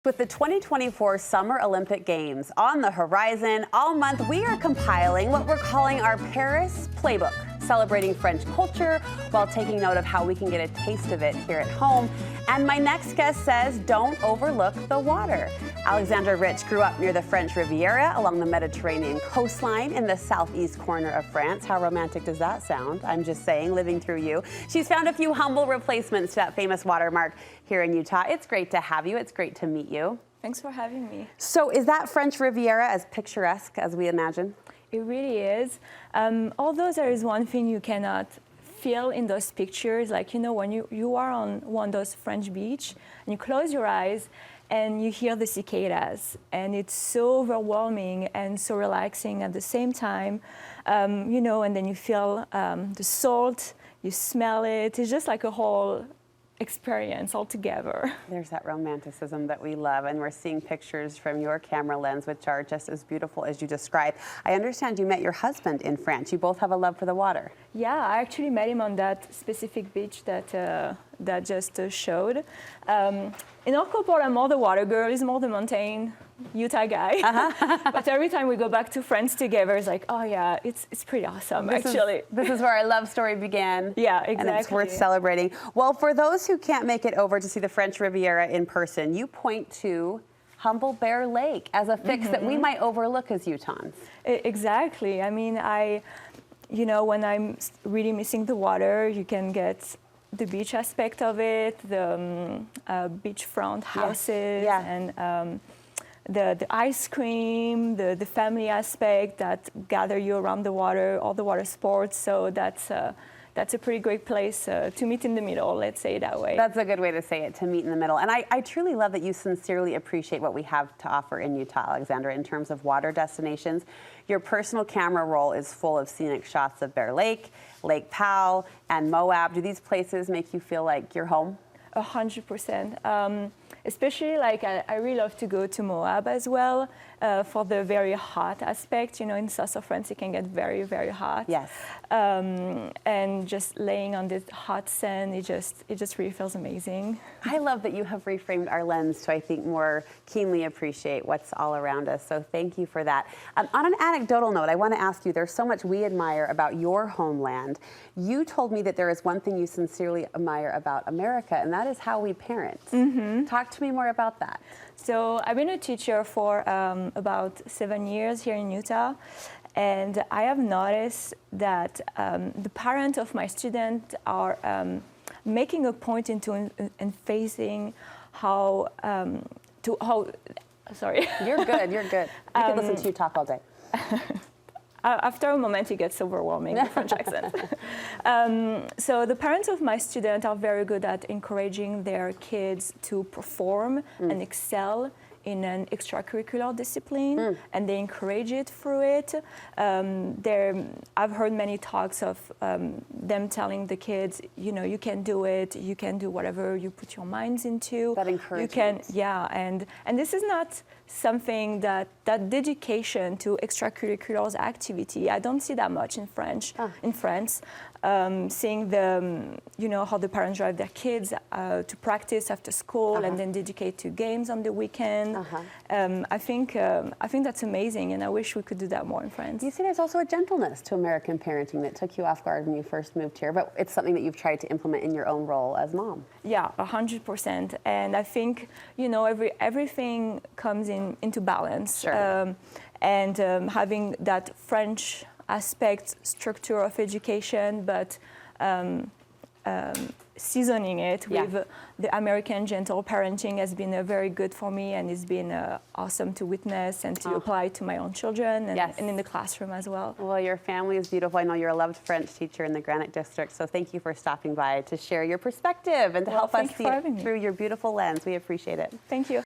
With the 2024 Summer Olympic Games on the horizon, all month we are compiling what we're calling our Paris Playbook, celebrating French culture while taking note of how we can get a taste of it here at home. And my next guest says, don't overlook the water. Alexandra Rich grew up near the French Riviera along the Mediterranean coastline in the southeast corner of France. How romantic does that sound? I'm just saying, living through you. She's found a few humble replacements to that famous watermark here in Utah. It's great to have you. It's great to meet you. Thanks for having me. So is that French Riviera as picturesque as we imagine? It really is. Although there is one thing you cannot feel in those pictures, like, you know, when you are on one of those French beach and you close your eyes and you hear the cicadas, and it's so overwhelming and so relaxing at the same time, you know, and then you feel the salt, you smell it. It's just like a whole experience altogether. There's that romanticism that we love, and we're seeing pictures from your camera lens which are just as beautiful as you described. I understand you met your husband in France. You both have a love for the water. Yeah, I actually met him on that specific beach that just showed. In our couple, I'm more the water girl, he's more the mountain Utah guy. But every time we go back to France together, it's like, oh yeah, it's pretty awesome, actually. This is where our love story began. Yeah, exactly. And it's worth celebrating. Well, for those who can't make it over to see the French Riviera in person, you point to Humble Bear Lake as a fix that we might overlook as Utahns. Exactly. I mean, you know, when I'm really missing the water, you can get the beach aspect of it, the beachfront houses, and the ice cream, the family aspect that gather you around the water, all the water sports. So that's a pretty great place to meet in the middle, let's say it that way. That's a good way to say it, to meet in the middle. And I truly love that you sincerely appreciate what we have to offer in Utah, Alexandra, in terms of water destinations. Your personal camera roll is full of scenic shots of Bear Lake, Lake Powell, and Moab. Do these places make you feel like you're home? 100%. Especially, like, I really love to go to Moab as well for the very hot aspect. You know, in south of France, it can get very, very hot. Yes. And just laying on this hot sand, it just really feels amazing. I love that you have reframed our lens to, I think, more keenly appreciate what's all around us. So thank you for that. On an anecdotal note, I want to ask you, there's so much we admire about your homeland. You told me that there is one thing you sincerely admire about America, and that is how we parent. Talk to me more about that. So I've been a teacher for about 7 years here in Utah, and I have noticed that the parents of my students are making a point into facing how sorry. You're good, you're good. I could listen to you talk all day. After a moment, it gets overwhelming, the French accent. So the parents of my students are very good at encouraging their kids to perform and excel in an extracurricular discipline, and they encourage it through it. I've heard many talks of them telling the kids, you know, you can do it, you can do whatever you put your minds into. That encouragement. You can, yeah, and this is not something that dedication to extracurriculars activity, I don't see that much in France. Seeing you know, how the parents drive their kids to practice after school and then dedicate to games on the weekend. I think that's amazing, and I wish we could do that more in France. You see, there's also a gentleness to American parenting that took you off guard when you first moved here, but it's something that you've tried to implement in your own role as mom. Yeah, 100%. And I think, you know, everything comes into balance. Sure. Having that French aspect, structure of education, but seasoning it with the American gentle parenting has been very good for me, and it's been awesome to witness and to apply to my own children and in the classroom as well. Well, your family is beautiful. I know you're a loved French teacher in the Granite District, so thank you for stopping by to share your perspective and to help us see it through your beautiful lens. We appreciate it. Thank you.